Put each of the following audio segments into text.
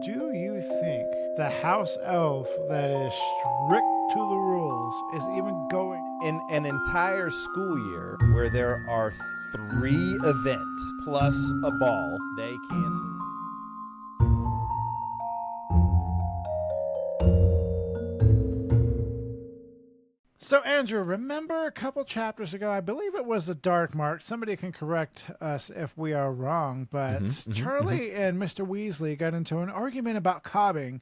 Do you think the house elf that is strict to the rules is even going? In an entire school year where there are 3 events plus a ball, they cancel. So, Andrew, remember a couple chapters ago, I believe it was the Dark Mark. Somebody can correct us if we are wrong, but Charlie and Mr. Weasley got into an argument about cobbing.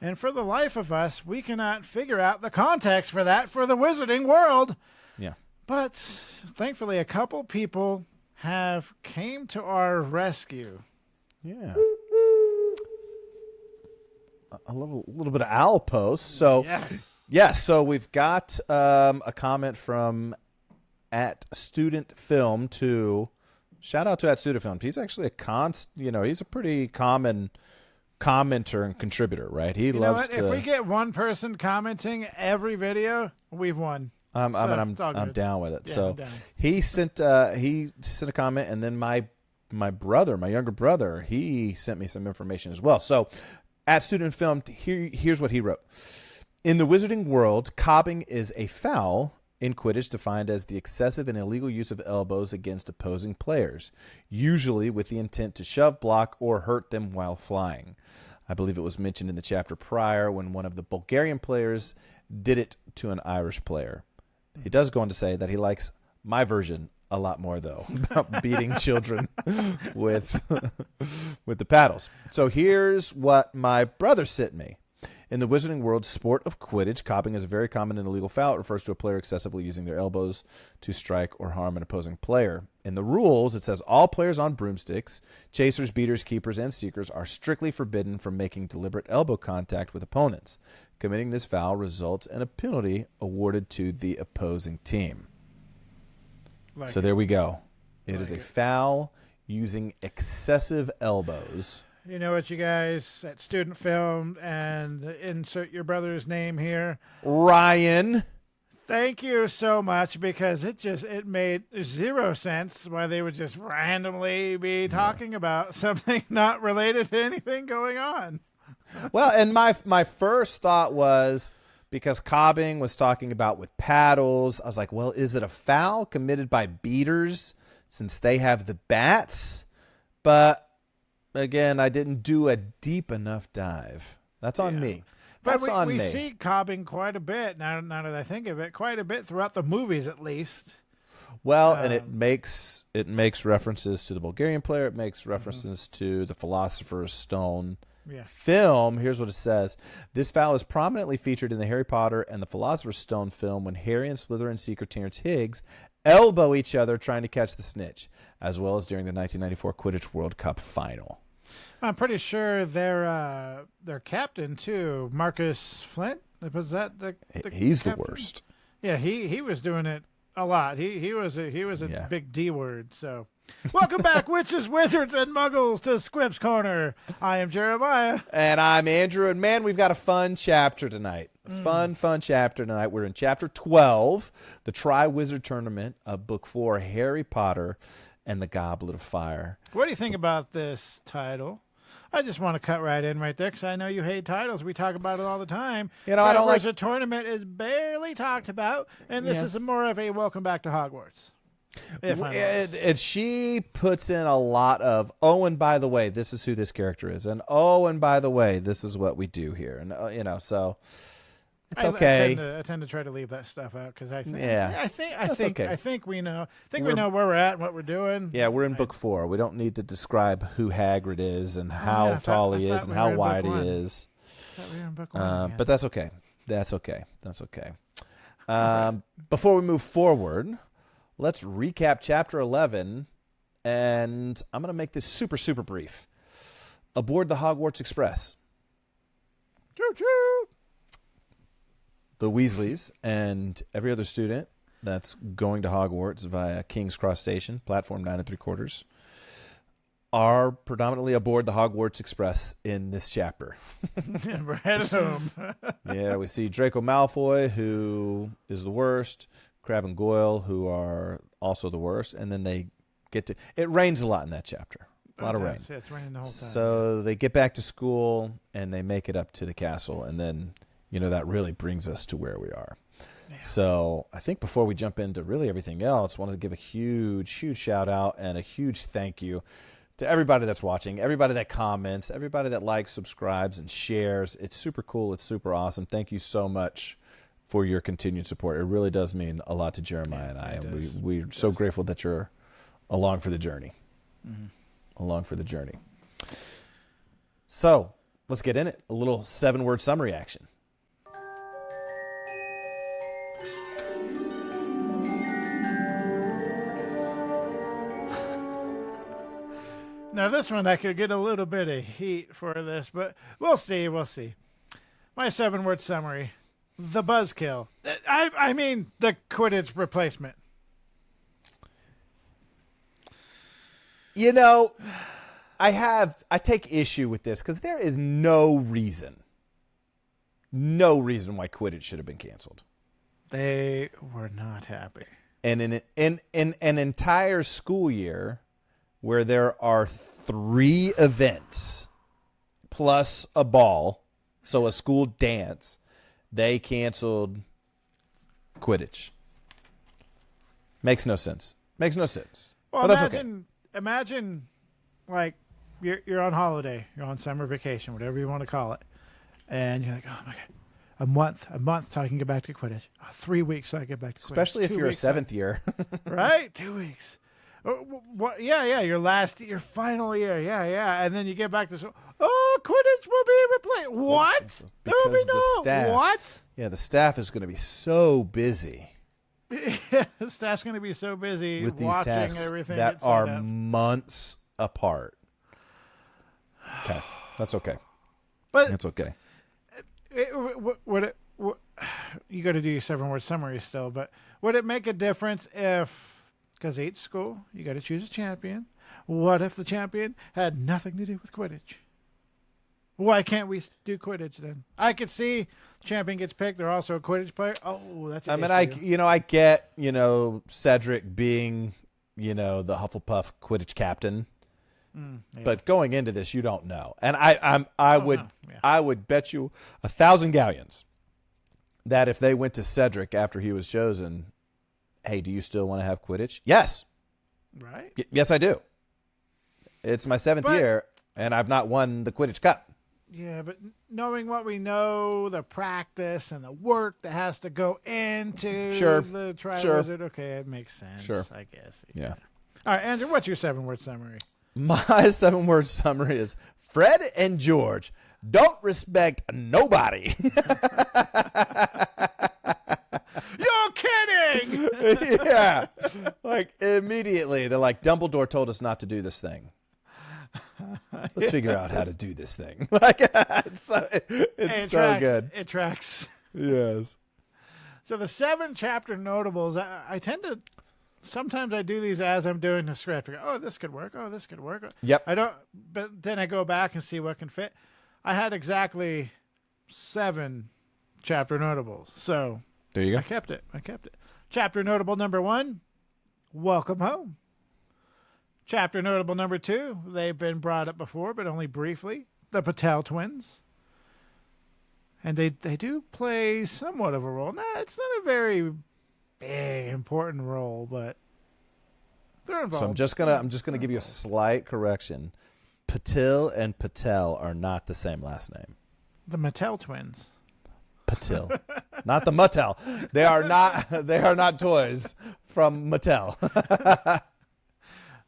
And for the life of us, we cannot figure out the context for that for the wizarding world. Yeah. But thankfully, a couple people have came to our rescue. Yeah. A little bit of owl post. So, yes. So we've got a comment from @StudentFilm to shout out to @StudentFilm. He's actually he's a pretty common commenter and contributor, right? He loves to. If we get one person commenting every video, we've won. I'm down with it. Yeah, so he sent a comment, and then my younger brother, he sent me some information as well. So @StudentFilm, here's what he wrote. In the wizarding world, cobbing is a foul in Quidditch defined as the excessive and illegal use of elbows against opposing players, usually with the intent to shove, block, or hurt them while flying. I believe it was mentioned in the chapter prior when one of the Bulgarian players did it to an Irish player. He does go on to say that he likes my version a lot more, though, about beating children with the paddles. So here's what my brother sent me. In the wizarding world sport of Quidditch, cobbing is a very common and illegal foul. It refers to a player excessively using their elbows to strike or harm an opposing player. In the rules, it says all players on broomsticks, chasers, beaters, keepers, and seekers are strictly forbidden from making deliberate elbow contact with opponents. Committing this foul results in a penalty awarded to the opposing team. So there we go. It is a foul using excessive elbows. You know what, you guys, at Student Film, and insert your brother's name here. Ryan. Thank you so much, because it made 0 sense why they would just randomly be talking about something not related to anything going on. Well, and my first thought was, because cobbing was talking about with paddles, I was like, well, is it a foul committed by beaters since they have the bats? But again, I didn't do a deep enough dive. That's on me. That's on me. We see cobbing quite a bit, now that I think of it, quite a bit throughout the movies at least. Well, and it makes references to the Bulgarian player. It makes references to the Philosopher's Stone film. Here's what it says. This foul is prominently featured in the Harry Potter and the Philosopher's Stone film when Harry and Slytherin seeker Terrence Higgs elbow each other trying to catch the snitch, as well as during the 1994 Quidditch World Cup final. I'm pretty sure their captain too, Marcus Flint. Was that He's captain? The worst. Yeah, he was doing it a lot. He was a big D word. So, welcome back, witches, wizards, and muggles to Squib's Corner. I am Jeremiah, and I'm Andrew. And man, we've got a fun chapter tonight. Fun chapter tonight. We're in chapter 12, the Triwizard Tournament of Book 4, Harry Potter and the Goblet of Fire. What do you think about this title? I just want to cut right in right there because I know you hate titles. We talk about it all the time. I don't like. The tournament is barely talked about, and this is more of a welcome back to Hogwarts. And she puts in a lot of, and by the way, this is who this character is, and and by the way, this is what we do here, and so it's okay. I tend to try to leave that stuff out because I think okay. I think we know we know where we're at and what we're doing. Yeah, we're in book 4. We don't need to describe who Hagrid is and how tall he is and how wide he is. But that's okay. That's okay. Before we move forward, let's recap chapter 11, and I'm going to make this super, super brief. Aboard the Hogwarts Express. Choo-choo! The Weasleys and every other student that's going to Hogwarts via King's Cross Station, platform 9 3/4, are predominantly aboard the Hogwarts Express in this chapter. We're headed home. Yeah, we see Draco Malfoy, who is the worst, Crabbe and Goyle, who are also the worst, and then they get to... It rains a lot in that chapter. A lot of rain. Yeah, it's raining the whole time. So they get back to school and they make it up to the castle, and then that really brings us to where we are. Yeah. So I think before we jump into really everything else, I wanted to give a huge, huge shout out and a huge thank you to everybody that's watching, everybody that comments, everybody that likes, subscribes, and shares. It's super cool. It's super awesome. Thank you so much for your continued support. It really does mean a lot to Jeremiah and I. And we're so grateful that you're along for the journey. Mm-hmm. Along for the journey. So let's get in it. A little 7-word summary action. Now, this one, I could get a little bit of heat for this, but we'll see. We'll see. My 7-word summary: the buzzkill. I mean, the Quidditch replacement. I take issue with this because there is no reason why Quidditch should have been canceled. They were not happy. And in an entire school year where there are 3 events plus a ball, so a school dance, they canceled Quidditch. Makes no sense. Well, imagine, like, you're on holiday, you're on summer vacation, whatever you want to call it, and you're like, oh my God, a month so I can get back to Quidditch. 3 weeks so I get back to Quidditch. Especially if you're a 7th year. Right? 2 weeks. What? Yeah, your final year, yeah, and then you get back to school. Oh, Quidditch will be replaced. What? There will be no staff. What? Yeah, the staff is going to be so busy. The staff's going to be so busy with these watching tasks everything that are months apart. Okay, that's okay. But that's okay. You got to do your 7-word summary still, but would it make a difference if? Because each school, you got to choose a champion. What if the champion had nothing to do with Quidditch? Why can't we do Quidditch then? I could see champion gets picked. They're also a Quidditch player. Oh, that's. I get Cedric being the Hufflepuff Quidditch captain, but going into this, you don't know. And I would bet you 1,000 galleons that if they went to Cedric after he was chosen. Hey, do you still want to have Quidditch? Yes. Right? Yes, I do. It's my 7th year, and I've not won the Quidditch Cup. Yeah, but knowing what we know, the practice and the work that has to go into the Triwizard, okay, it makes sense, I guess. Yeah. All right, Andrew, what's your 7-word summary? My 7-word summary is Fred and George don't respect nobody. You're kidding! Yeah. Like, immediately, they're like, Dumbledore told us not to do this thing. Let's figure out how to do this thing. Like, it's so good. It tracks. Yes. So the 7 chapter notables, I tend to, sometimes I do these as I'm doing the script. I go, oh, this could work. Oh, this could work. Yep. But then I go back and see what can fit. I had exactly 7 chapter notables. So there you go. I kept it. Chapter notable number 1, welcome home. Chapter notable number 2, they've been brought up before, but only briefly, the Patil Twins. And they do play somewhat of a role. Nah, it's not a very big, important role, but they're involved. So I'm just gonna give you a slight correction. Patil and Patel are not the same last name. The Mattel Twins. Patil, not the Mattel. They are not toys from Mattel.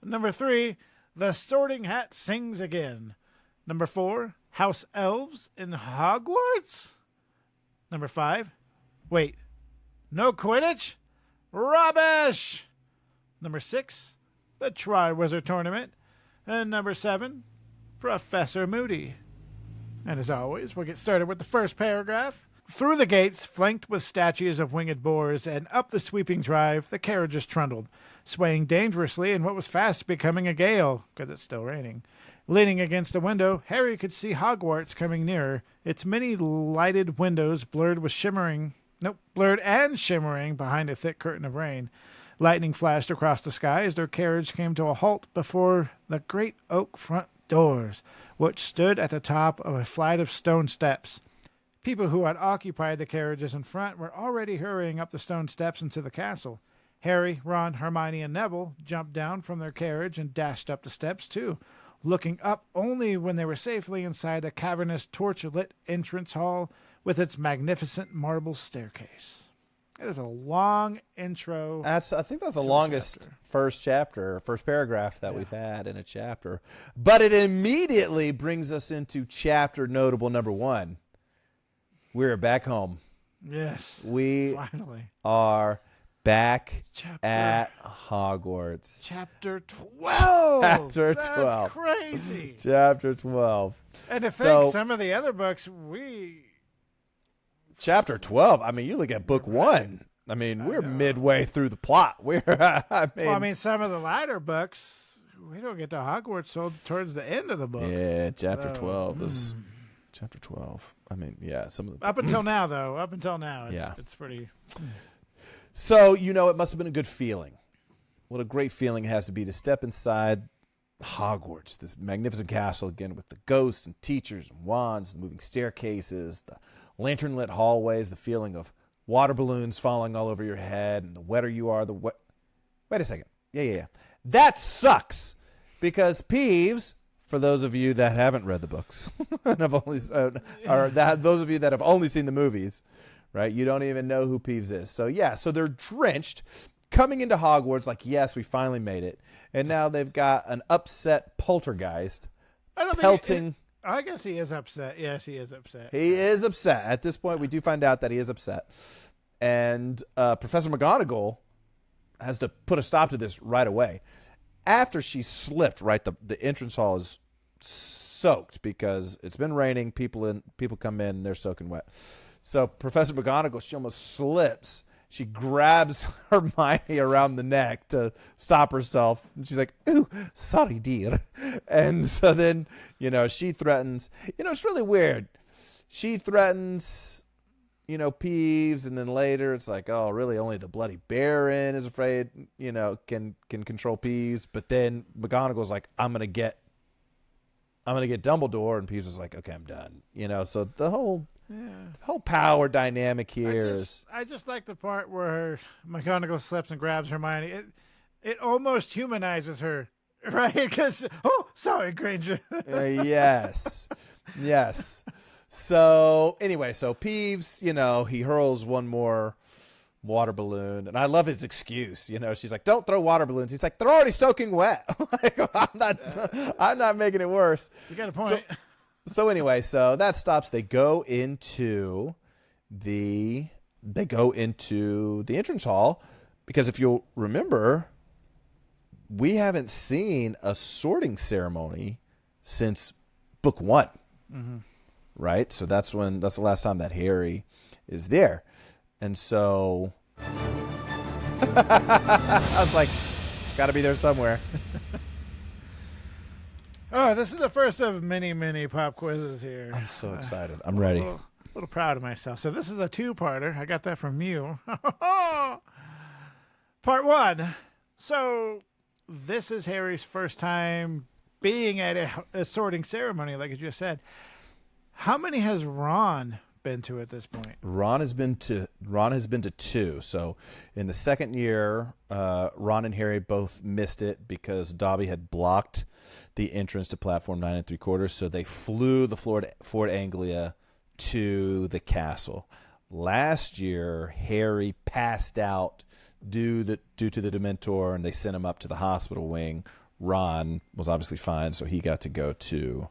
Number 3, the Sorting Hat sings again. Number 4, House Elves in Hogwarts. Number 5, wait, no Quidditch? Rubbish! Number 6, the Triwizard Tournament. And number 7, Professor Moody. And as always, we'll get started with the first paragraph. Through the gates, flanked with statues of winged boars, and up the sweeping drive, the carriages trundled, swaying dangerously in what was fast becoming a gale, because it's still raining. Leaning against a window, Harry could see Hogwarts coming nearer, its many lighted windows blurred and shimmering behind a thick curtain of rain. Lightning flashed across the sky as their carriage came to a halt before the great oak front doors, which stood at the top of a flight of stone steps. People who had occupied the carriages in front were already hurrying up the stone steps into the castle. Harry, Ron, Hermione, and Neville jumped down from their carriage and dashed up the steps too, looking up only when they were safely inside a cavernous torch-lit entrance hall with its magnificent marble staircase. It is a long intro. I think that's the longest first paragraph that we've had in a chapter. But it immediately brings us into chapter notable number 1. We're back home. Yes. We finally are back at Hogwarts. Chapter 12. Chapter 12. That's crazy. Chapter 12. And to think some of the other books, Chapter 12. I mean, you look at book 1. I mean, we're midway through the plot. Some of the latter books, we don't get to Hogwarts till towards the end of the book. Yeah, chapter 12 is chapter 12. I mean, yeah, some of the up until now, though. Up until now, it's pretty. So it must have been a good feeling. What a great feeling it has to be to step inside Hogwarts, this magnificent castle again with the ghosts and teachers and wands, the moving staircases, the lantern-lit hallways, the feeling of water balloons falling all over your head, and the wetter you are, Wait a second. Yeah. That sucks, because Peeves, for those of you that haven't read the books, and those of you that have only seen the movies, right, you don't even know who Peeves is. So they're drenched, coming into Hogwarts like, yes, we finally made it, and now they've got an upset poltergeist pelting... I guess he is upset. Yes, he is upset. He is upset. At this point, we do find out that he is upset. And Professor McGonagall has to put a stop to this right away. After she slipped, right, the entrance hall is soaked because it's been raining. People come in, and they're soaking wet. So Professor McGonagall, she almost slips. She grabs Hermione around the neck to stop herself. And she's like, "Ooh, sorry, dear." And so then, she threatens. It's really weird. She threatens, Peeves. And then later it's like, oh, really only the Bloody Baron is afraid, can control Peeves. But then McGonagall's like, I'm going to get Dumbledore. And Peeves is like, okay, I'm done. So the whole power dynamic here I just like the part where McGonagall slips and grabs Hermione. It almost humanizes her, right? Because, sorry, Granger. Yes. So anyway, Peeves, he hurls one more water balloon, and I love his excuse. She's like, "Don't throw water balloons." He's like, "They're already soaking wet." I'm not making it worse. You got a point. So anyway, that stops. They go into the entrance hall, because if you'll remember, we haven't seen a sorting ceremony since book 1. Mm-hmm. Right? So that's the last time that Harry is there. And so I was like, it's got to be there somewhere. Oh, this is the first of many, many pop quizzes here. I'm so excited. I'm ready. A little proud of myself. So this is a 2-parter. I got that from you. Part 1. So this is Harry's first time being at a sorting ceremony, like you just said. How many has Ron been to at this point? Ron has been to 2. So in the second year, Ron and Harry both missed it because Dobby had blocked the entrance to platform 9 3/4. So they flew the Ford Anglia to the castle. Last year, Harry passed out due to the Dementor, and they sent him up to the hospital wing. Ron was obviously fine, so he got to go to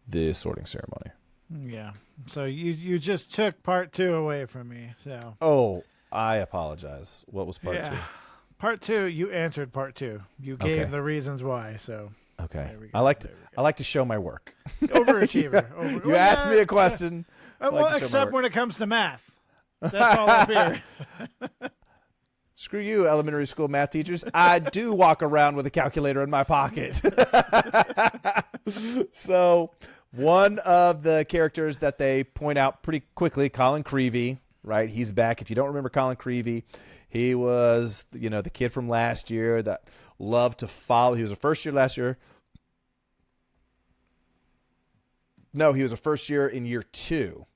the sorting ceremony. Yeah. So you just took part 2 away from me. So. Oh, I apologize. What was part 2? Part 2, you answered part 2. You gave the reasons why. So. Okay. I like to show my work. Overachiever. You asked me a question. Except when it comes to math. That's all up here. Screw you, elementary school math teachers. I do walk around with a calculator in my pocket. So one of the characters that they point out pretty quickly, Colin Creevey, right? He's back. If you don't remember Colin Creevey, He was, the kid from last year that loved to follow. He was a first year last year. No, he was a first year in year 2.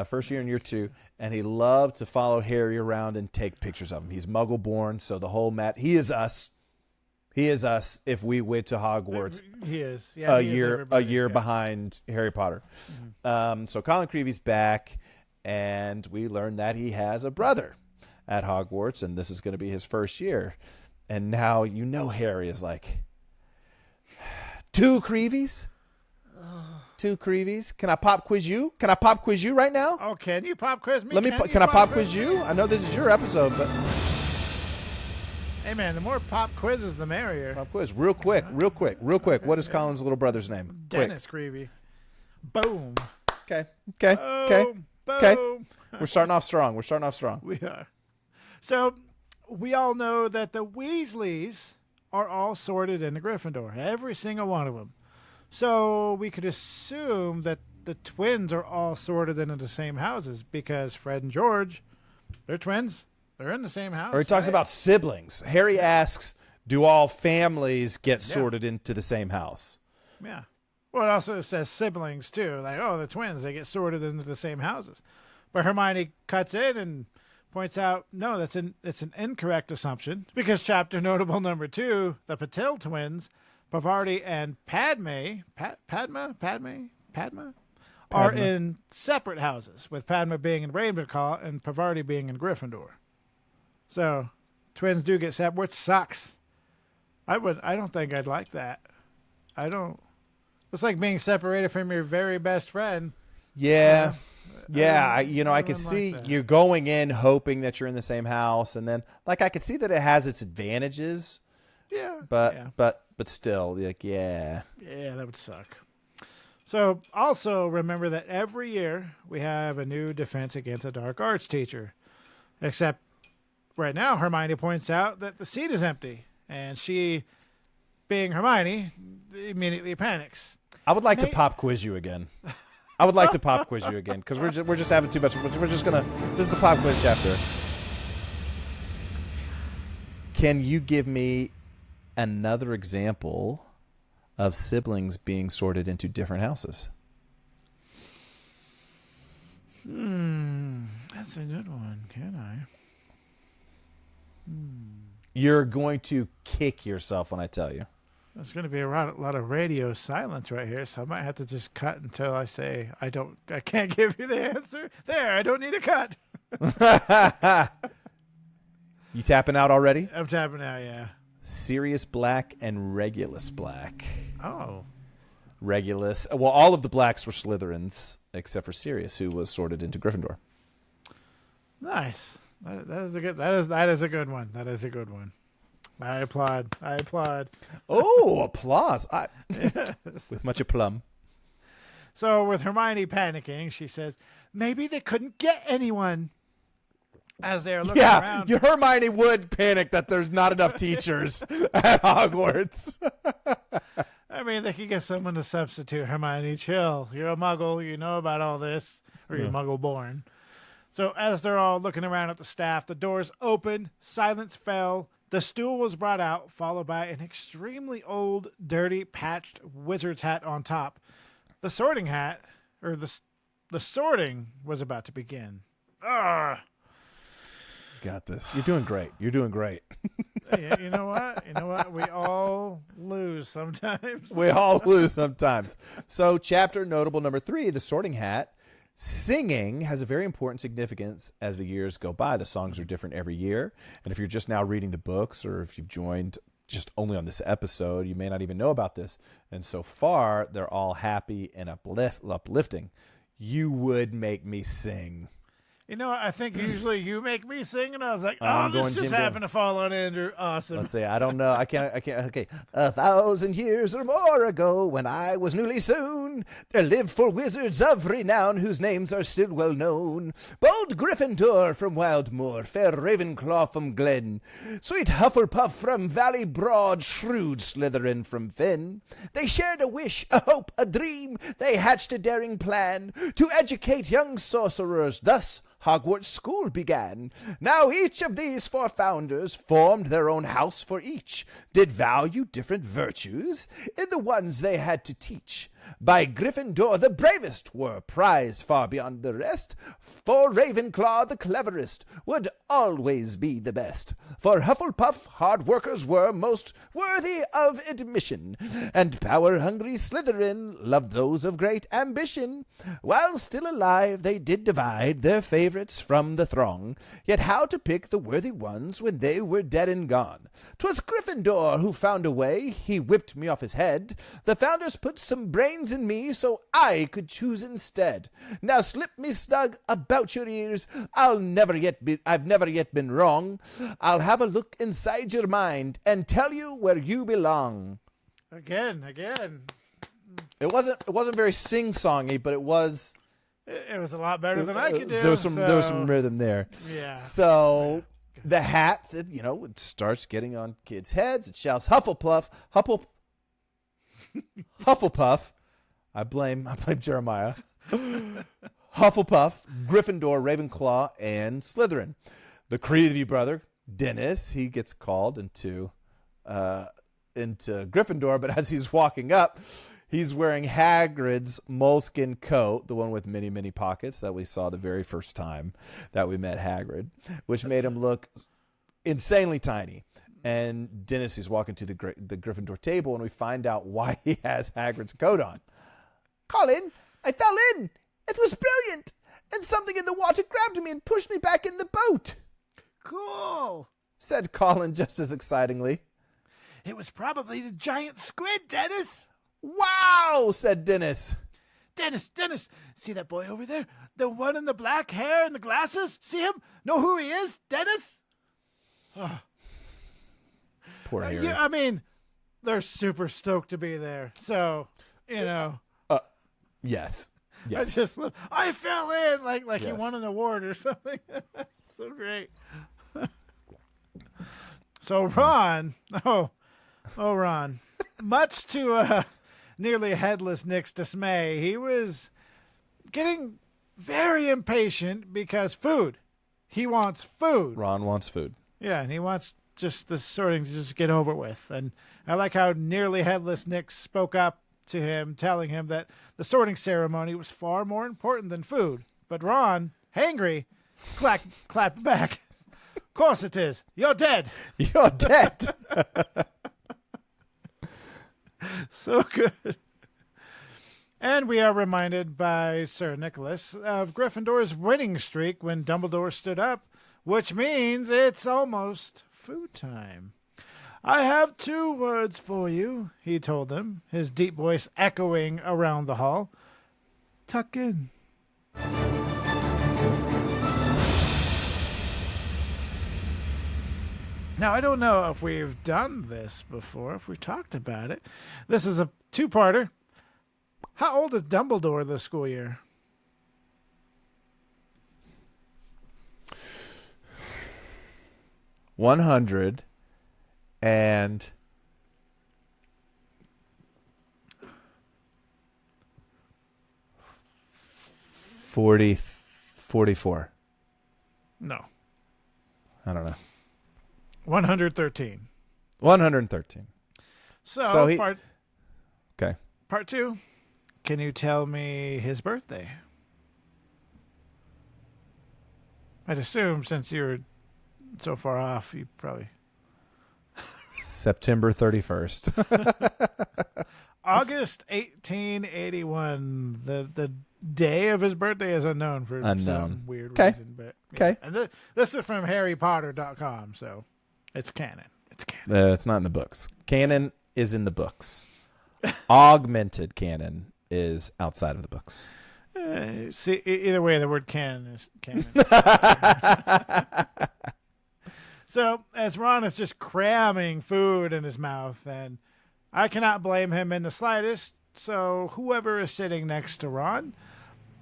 First year in year 2. And he loved to follow Harry around and take pictures of him. He's Muggle-born, so the whole he is us. He is us if we went to Hogwarts. He is. Yeah, a year behind Harry Potter. Mm-hmm. So Colin Creevy's back, and we learned that he has a brother at Hogwarts, and this is going to be his first year. And now Harry is like, 2 Creevies? 2 Creevies? Can I pop quiz you? Can I pop quiz you right now? Oh, can you pop quiz me? Can I pop quiz you? I know this is your episode, but... Hey, man, the more pop quizzes, the merrier. Pop quiz. Real quick. What is Colin's little brother's name? Dennis Creevy. Boom. Okay. Boom. We're starting off strong. We are. So, we all know that the Weasleys are all sorted into Gryffindor. Every single one of them. So, we could assume that the twins are all sorted into the same houses because Fred and George, they're twins. They're in the same house. Or he talks about siblings. Harry asks, do all families get sorted into the same house? Yeah. Well, it also says siblings, too. Like, the twins, they get sorted into the same houses. But Hermione cuts in and points out, no, it's an incorrect assumption. Because chapter notable number 2, the Patil Twins, Pavarti and Padme are in separate houses, with Padma being in Ravenclaw and Pavarti being in Gryffindor. So, twins do get separated, which sucks. I don't think I'd like that. I don't. It's like being separated from your very best friend. Yeah. I could see you're going in hoping that you're in the same house, and then, I could see that it has its advantages. Yeah. But still, yeah. Yeah, that would suck. So, also remember that every year we have a new Defense Against the Dark Arts teacher. Except right now, Hermione points out that the seat is empty, and she, being Hermione, immediately panics. I would like to pop quiz you again. Because we're just having too much. We're just gonna. This is the pop quiz chapter. Can you give me another example of siblings being sorted into different houses? That's a good one. Can I? You're going to kick yourself when I tell you. There's going to be a lot of radio silence right here, so I might have to just cut until I say I can't give you the answer. There, I don't need a cut. You tapping out already? I'm tapping out, yeah. Sirius Black and Regulus Black. Oh. Regulus. Well, all of the Blacks were Slytherins, except for Sirius, who was sorted into Gryffindor. Nice. That is a good one. That is a good one. I applaud. Oh, applause. Yes. With much aplomb. So with Hermione panicking, she says, maybe they couldn't get anyone. As they're looking around. Yeah, Hermione would panic that there's not enough teachers at Hogwarts. I mean, they could get someone to substitute. Hermione, chill. You're a muggle. You know about all this. Or you're Muggle-born. So as they're all looking around at the staff, the doors opened. Silence fell. The stool was brought out, followed by an extremely old, dirty, patched wizard's hat on top. The sorting hat, or the sorting was about to begin. Ugh. Got this. You're doing great. You know what? We all lose sometimes. So chapter notable number 3, the sorting hat. Singing has a very important significance as the years go by. The songs are different every year. And if you're just now reading the books, or if you've joined just only on this episode, you may not even know about this. And so far, they're all happy and uplifting. You would make me sing. You know, I think usually you make me sing, and I was like, this just happened to fall on Andrew. Awesome. Let's see. I don't know. I can't. Okay. 1,000 years or more ago, when I was newly soon throne. There live 4 wizards of renown, whose names are still well known. Bold Gryffindor from Wildmoor, fair Ravenclaw from Glen, sweet Hufflepuff from Valley Broad, shrewd Slytherin from Fen. They shared a wish, a hope, a dream. They hatched a daring plan to educate young sorcerers. Thus Hogwarts School began. Now each of these 4 founders formed their own house for each, did value different virtues in the ones they had to teach. By Gryffindor the bravest were prized far beyond the rest, for Ravenclaw the cleverest would always be the best. For Hufflepuff hard workers were most worthy of admission, and power-hungry Slytherin loved those of great ambition. While still alive they did divide their favorites from the throng, yet how to pick the worthy ones when they were dead and gone? 'Twas Gryffindor who found a way, he whipped me off his head. The founders put some brains in me so I could choose instead. Now slip me snug about your ears. I've never yet been wrong. I'll have a look inside your mind and tell you where you belong. Again. It wasn't very sing-songy, but it was. It was a lot better than I could do. There was some rhythm there. Yeah. So the hat, it starts getting on kids' heads. It shouts Hufflepuff. I blame Jeremiah. Hufflepuff, Gryffindor, Ravenclaw, and Slytherin. The Creevy brother, Dennis, he gets called into Gryffindor, but as he's walking up, he's wearing Hagrid's moleskin coat, the one with many, many pockets that we saw the very first time that we met Hagrid, which made him look insanely tiny. And Dennis is walking to the Gryffindor table, and we find out why he has Hagrid's coat on. Colin, I fell in. It was brilliant. And something in the water grabbed me and pushed me back in the boat. Cool, said Colin just as excitingly. It was probably the giant squid, Dennis. Wow, said Dennis. Dennis, see that boy over there? The one in the black hair and the glasses? See him? Know who he is, Dennis? Oh. Poor Harry. Yeah, I mean, they're super stoked to be there. So, Yes. I fell in like yes. he won an award or something. So great. So Ron, Ron, much to nearly headless Nick's dismay, he was getting very impatient because food. He wants food. Ron wants food. Yeah, and he wants just the sorting to just get over with. And I like how nearly headless Nick spoke up to him, telling him that the sorting ceremony was far more important than food. But Ron, hangry, clapped back. Of course it is. You're dead. You're dead. So good. And we are reminded by Sir Nicholas of Gryffindor's winning streak when Dumbledore stood up, which means it's almost food time. I have 2 words for you, he told them, his deep voice echoing around the hall. Tuck in. Now, I don't know if we've done this before, if we've talked about it. This is a 2-parter. How old is Dumbledore this school year? $144. No. I don't know. 113. 113. So he, part okay. Part 2. Can you tell me his birthday? I'd assume since you're so far off, you probably... September 31st. August 1881. The day of his birthday is unknown for some weird reason. But, yeah. Okay. And this is from HarryPotter.com, so it's canon. It's canon. It's not in the books. Canon is in the books. Augmented canon is outside of the books. See, either way, the word canon is canon. So, as Ron is just cramming food in his mouth, and I cannot blame him in the slightest, So whoever is sitting next to Ron,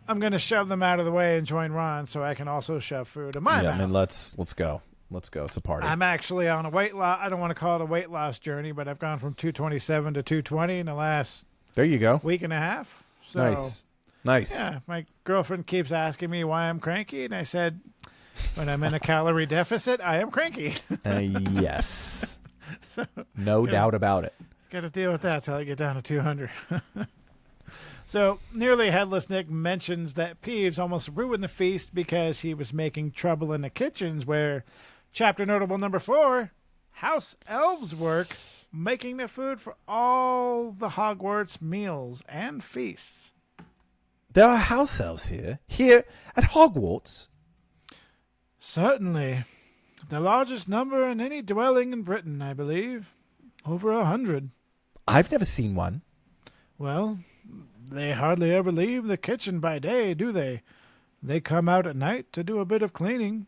I'm going to shove them out of the way and join Ron so I can also shove food in my mouth. I mean, let's go. Let's go. It's a party. I'm actually on a weight loss. I don't want to call it a weight loss journey, but I've gone from 227 to 220 in the last there you go. week and a half. So, Nice. Yeah, my girlfriend keeps asking me why I'm cranky, and I said, when I'm in a calorie deficit, I am cranky. Yes. No doubt about it. Got to deal with that till I get down to 200. So, nearly headless Nick mentions that Peeves almost ruined the feast because he was making trouble in the kitchens, where chapter notable number 4, House Elves work, making the food for all the Hogwarts meals and feasts. There are house elves here at Hogwarts. Certainly. The largest number in any dwelling in Britain, I believe. Over 100. I've never seen one. Well, they hardly ever leave the kitchen by day, do they? They come out at night to do a bit of cleaning,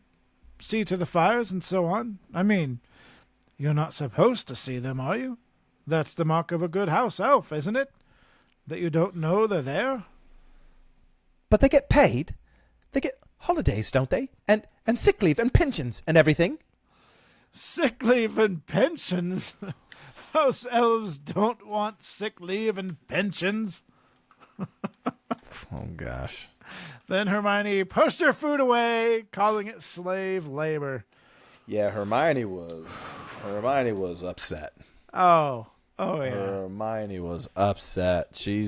see to the fires and so on. I mean, you're not supposed to see them, are you? That's the mark of a good house elf, isn't it? That you don't know they're there? But they get paid. They get holidays, don't they? And sick leave and pensions and everything. Sick leave and pensions? House elves don't want sick leave and pensions. Oh, gosh. Then Hermione pushed her food away, calling it slave labor. Yeah, Hermione was upset. Oh yeah. Hermione was upset. She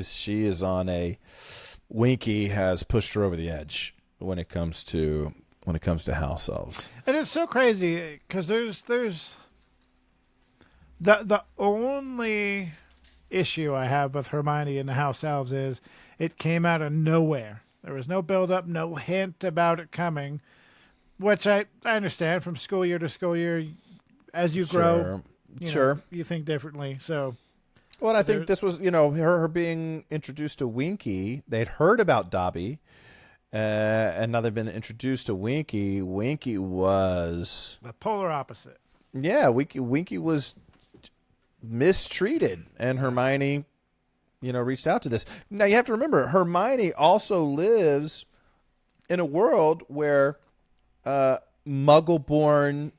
is on a Winky has pushed her over the edge when it comes to house elves. And it's so crazy because there's the only issue I have with Hermione and the house elves is it came out of nowhere. There was no build up, no hint about it coming, which I understand from school year to school year. As you grow, you think differently. So, well, I think this was, her being introduced to Winky. They'd heard about Dobby, and now they've been introduced to Winky. Winky was the polar opposite. Yeah, Winky was mistreated, and Hermione, reached out to this. Now, you have to remember, Hermione also lives in a world where Muggle-born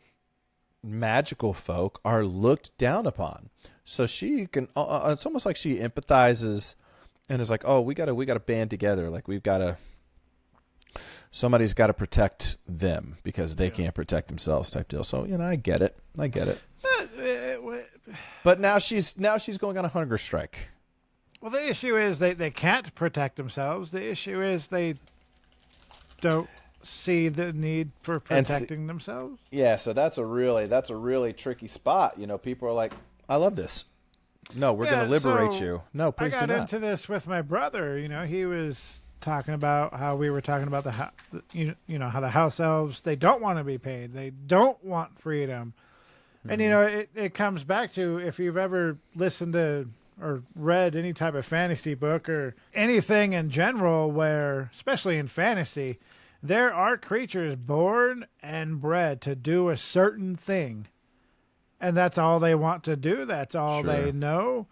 magical folk are looked down upon. So she can. It's almost like she empathizes and is like, "Oh, we gotta band together. Like somebody's got to protect them because they can't protect themselves." Type deal. So I get it. But now she's going on a hunger strike. Well, the issue is they can't protect themselves. The issue is they don't see the need for protecting themselves. Yeah, so that's a really tricky spot. People are like, "I love this. No, we're going to liberate you. No, please do not." I got into this with my brother. He was talking about how we were talking about how the house elves, they don't want to be paid. They don't want freedom. Mm-hmm. And it comes back to, if you've ever listened to or read any type of fantasy book or anything in general, where, especially in fantasy, there are creatures born and bred to do a certain thing. And that's all they want to do. That's all they know.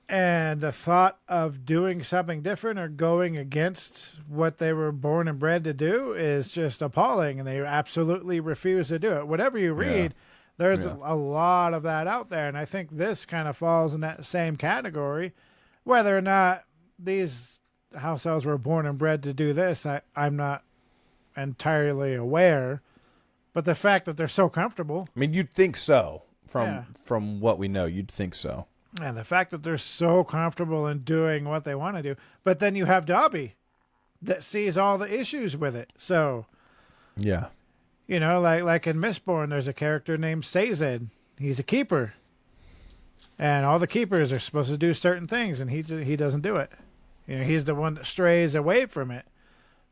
And the thought of doing something different or going against what they were born and bred to do is just appalling. And they absolutely refuse to do it. Whatever you read, there's a lot of that out there. And I think this kind of falls in that same category. Whether or not these house elves were born and bred to do this, I'm not entirely aware. But the fact that they're so comfortable. I mean, you'd think so. From what we know, you'd think so. And the fact that they're so comfortable in doing what they want to do. But then you have Dobby that sees all the issues with it. So, yeah. Like in Mistborn, there's a character named Sazed. He's a keeper. And all the keepers are supposed to do certain things, and he doesn't do it. He's the one that strays away from it.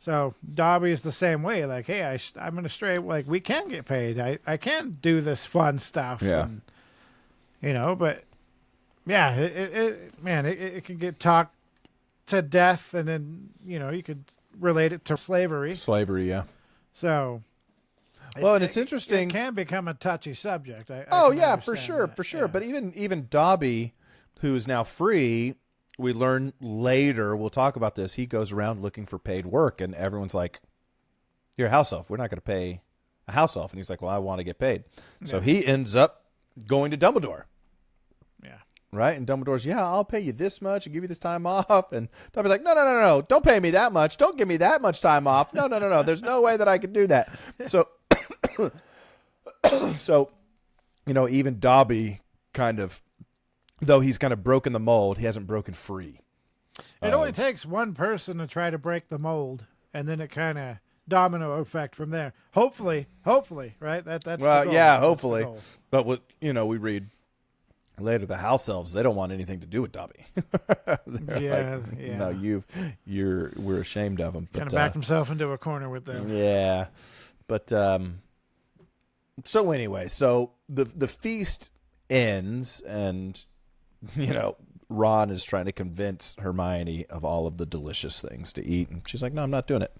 So Dobby's the same way. Like, hey, I'm going to stray. Like, we can get paid. I can do this fun stuff. Yeah. And, but yeah, it can get talked to death, and then you could relate it to slavery. Slavery, yeah. So, and it's interesting. It can become a touchy subject. For sure. Yeah. But even Dobby, who is now free, we learn later, we'll talk about this, he goes around looking for paid work, and everyone's like, you're a house elf. We're not going to pay a house elf. And he's like, well, I want to get paid. Yeah. So he ends up going to Dumbledore. Yeah. Right? And Dumbledore's, yeah, I'll pay you this much and give you this time off. And Dumbledore's like, no. Don't pay me that much. Don't give me that much time off. No. There's no way that I can do that. So, even Dobby kind of, though he's kind of broken the mold, he hasn't broken free. It only takes one person to try to break the mold, and then it kind of domino effect from there. Hopefully, right? That's well, yeah, hopefully. But what we read later, the house elves, they don't want anything to do with Dobby. Yeah. No, we're ashamed of him. Kind of backed himself into a corner with them. Yeah, but so anyway, the feast ends, and Ron is trying to convince Hermione of all of the delicious things to eat, and she's like, "No, I'm not doing it."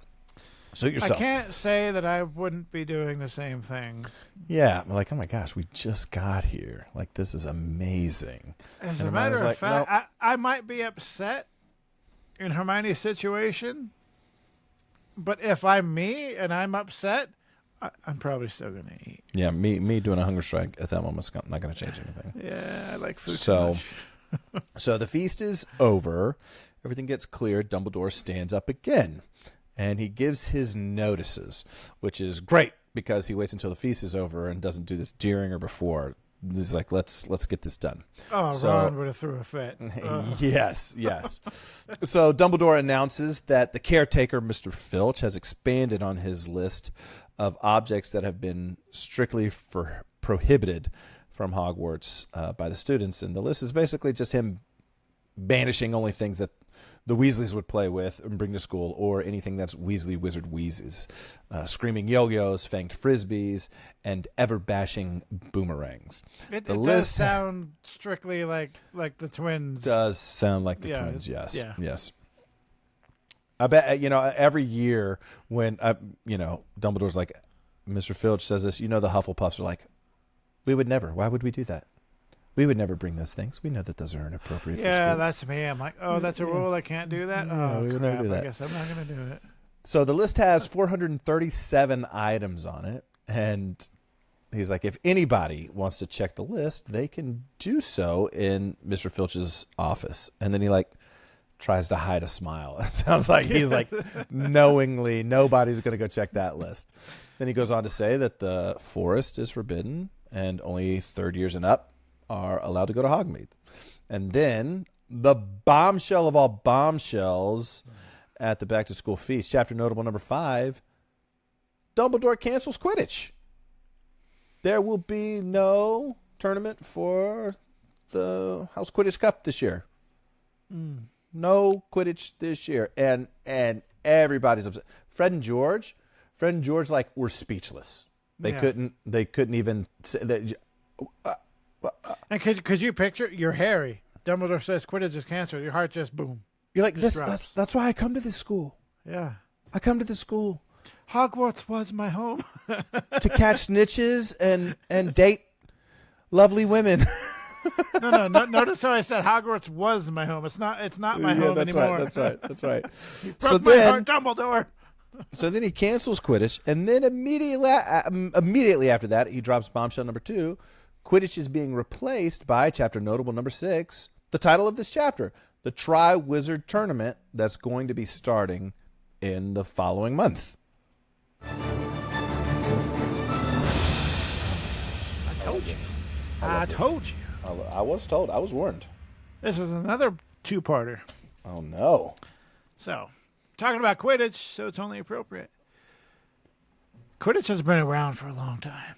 Suit yourself. I can't say that I wouldn't be doing the same thing. Yeah, I'm like, oh my gosh, we just got here. Like, this is amazing. As a matter of fact, nope. I might be upset in Hermione's situation, but if I'm me and I'm upset, I'm probably still going to eat. Yeah, me doing a hunger strike at that moment's not going to change anything. Yeah, I like food too much. So the feast is over. Everything gets cleared. Dumbledore stands up again. And he gives his notices, which is great because he waits until the feast is over and doesn't do this during or before. He's like, let's get this done. Oh, so, Ron would have threw a fit. Yes. So Dumbledore announces that the caretaker, Mr. Filch, has expanded on his list of objects that have been strictly prohibited from Hogwarts by the students. And the list is basically just him banishing only things that the Weasleys would play with and bring to school, or anything that's Weasley Wizard Wheezes. Screaming yo-yos, fanged frisbees, and ever-bashing boomerangs. It does sound strictly like the twins. Does sound like the twins, yes. Yeah. Yes. I bet, every year when, Dumbledore's like, Mr. Filch says this, the Hufflepuffs are like, we would never. Why would we do that? We would never bring those things. We know that those are inappropriate for schools. Yeah, that's me. I'm like, oh, that's a rule. I can't do that? Oh, we would crap. never do that. I guess I'm not going to do it. So the list has 437 items on it. And he's like, if anybody wants to check the list, they can do so in Mr. Filch's office. And then he, tries to hide a smile. It sounds like he's knowingly, nobody's going to go check that list. Then he goes on to say that the forest is forbidden and only third years and up are allowed to go to Hogsmeade. And then the bombshell of all bombshells at the back to school feast, chapter notable number 5, Dumbledore cancels Quidditch. There will be no tournament for the House Quidditch Cup this year. No Quidditch this year. And everybody's upset. Fred and George were speechless. They couldn't even say that. And could you picture? You're Harry. Dumbledore says Quidditch is canceled. Your heart just boom. You're like, that's why I come to this school. Yeah. I come to this school. Hogwarts was my home. To catch snitches and date lovely women. No. Notice how I said Hogwarts was my home. It's not my home anymore. That's right. You broke my heart, Dumbledore. So then he cancels Quidditch, and then immediately after that, he drops bombshell number 2. Quidditch is being replaced by chapter notable number 6, the title of this chapter, the Triwizard Tournament, that's going to be starting in the following month. I told you. I was told. I was warned. This is another 2-parter. Oh, no. So, talking about Quidditch, so it's only appropriate. Quidditch has been around for a long time.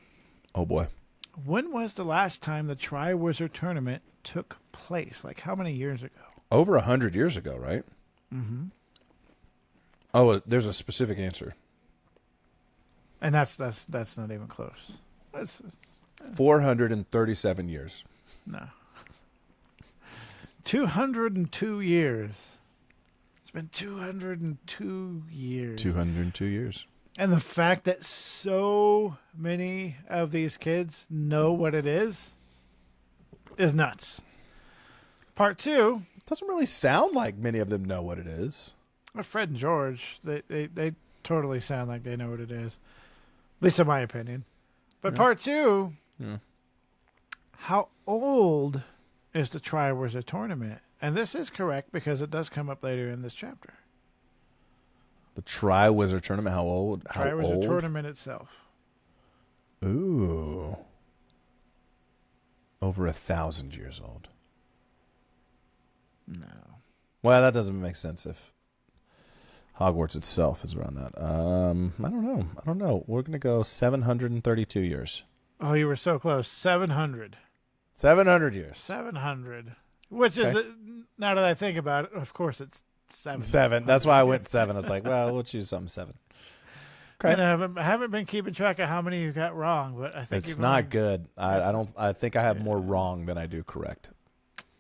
Oh, boy. When was the last time the Triwizard Tournament took place? How many years ago? Over 100 years ago, right? Mm-hmm. Oh, there's a specific answer. And that's not even close. It's 437 years. No. 202 years. It's been 202 years. 202 years. And the fact that so many of these kids know what it is nuts. Part 2, Doesn't really sound like many of them know what it is. Fred and George, they totally sound like they know what it is. At least in my opinion. But part 2, how old is the Triwizard Tournament? And this is correct because it does come up later in this chapter. The Triwizard Tournament, how old? Triwizard Tournament itself. Ooh. Over 1,000 years old. No. Well, that doesn't make sense if Hogwarts itself is around that. I don't know. We're going to go 732 years. Oh, you were so close. 700. 700 years. 700. Which is, now that I think about it, of course it's 7. 7. That's why I went 7. I was like, well, we'll choose something 7. Okay. And I haven't been keeping track of how many you got wrong, but I think it's not good. I think I have more wrong than I do correct.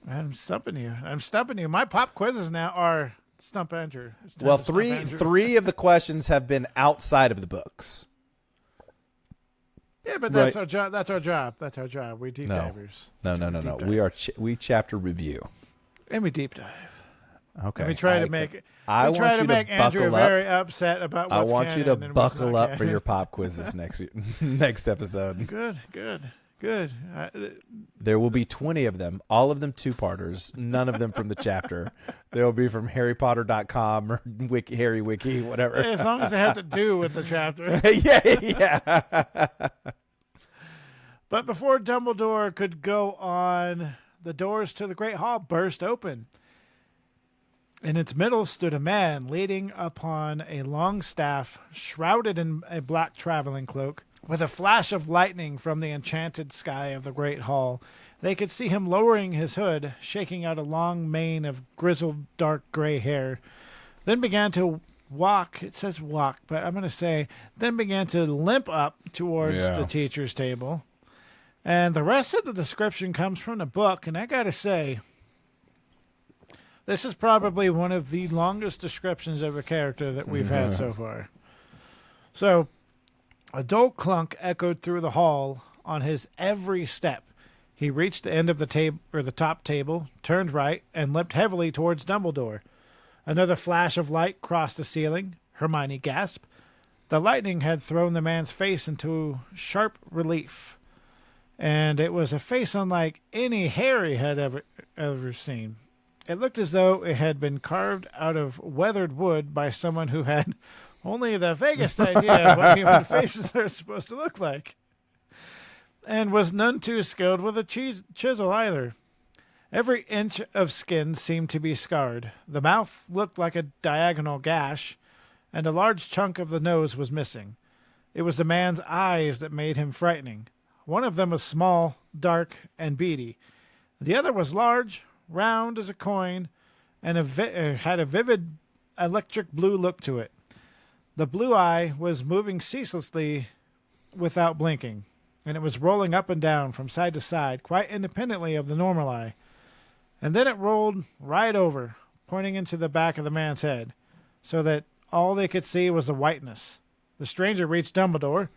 I'm stumping you. My pop quizzes now are Stump Andrew. Well, three of the questions have been outside of the books. Yeah, but that's our job. That's our job. We deep divers. No. We chapter review. And we deep dive. Okay. And we try to make Andrew very upset about what's I want you to buckle up for your pop quizzes next episode. Good. There will be 20 of them, all of them 2-parters, none of them from the chapter. They will be from HarryPotter.com or Harry Wiki, whatever. As long as they have to do with the chapter. Yeah. But before Dumbledore could go on, the doors to the Great Hall burst open. In its middle stood a man leaning upon a long staff, shrouded in a black traveling cloak. With a flash of lightning from the enchanted sky of the Great Hall, they could see him lowering his hood, shaking out a long mane of grizzled dark gray hair. Then began to walk, it says walk, but I'm going to say, then began to limp up towards the teacher's table. And the rest of the description comes from the book, and I got to say, this is probably one of the longest descriptions of a character that we've had so far. So, a dull clunk echoed through the hall on his every step. He reached the end of the table or the top table, turned right, and limped heavily towards Dumbledore. Another flash of light crossed the ceiling. Hermione gasped. The lightning had thrown the man's face into sharp relief, and it was a face unlike any Harry had ever seen. It looked as though it had been carved out of weathered wood by someone who had only the vaguest idea of what human faces are supposed to look like, and was none too skilled with a chisel either. Every inch of skin seemed to be scarred. The mouth looked like a diagonal gash, and a large chunk of the nose was missing. It was the man's eyes that made him frightening. One of them was small, dark, and beady. The other was large, round as a coin, and had a vivid electric blue look to it. The blue eye was moving ceaselessly without blinking, and it was rolling up and down from side to side quite independently of the normal eye. And then it rolled right over, pointing into the back of the man's head, so that all they could see was the whiteness. The stranger reached Dumbledore.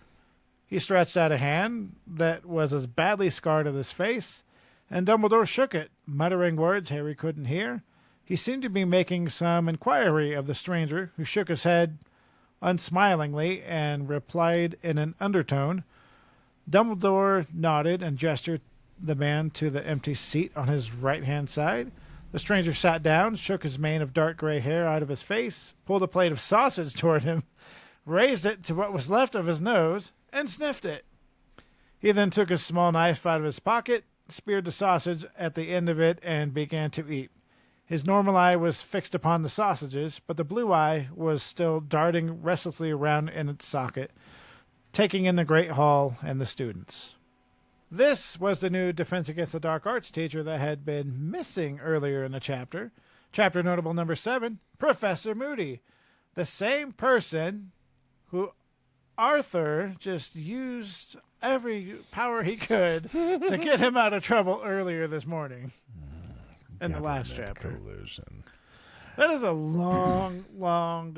He stretched out a hand that was as badly scarred as his face, and Dumbledore shook it, muttering words Harry couldn't hear. He seemed to be making some inquiry of the stranger, who shook his head unsmilingly and replied in an undertone. Dumbledore nodded and gestured the man to the empty seat on his right-hand side. The stranger sat down, shook his mane of dark gray hair out of his face, pulled a plate of sausage toward him, raised it to what was left of his nose, and sniffed it. He then took a small knife out of his pocket, speared the sausage at the end of it, and began to eat. His normal eye was fixed upon the sausages, but the blue eye was still darting restlessly around in its socket, taking in the Great Hall and the students. This was the new Defense Against the Dark Arts teacher that had been missing earlier in the chapter. Chapter notable number 7, Professor Moody. The same person who Arthur just used every power he could to get him out of trouble earlier this morning. In the last chapter. Collusion. That is a long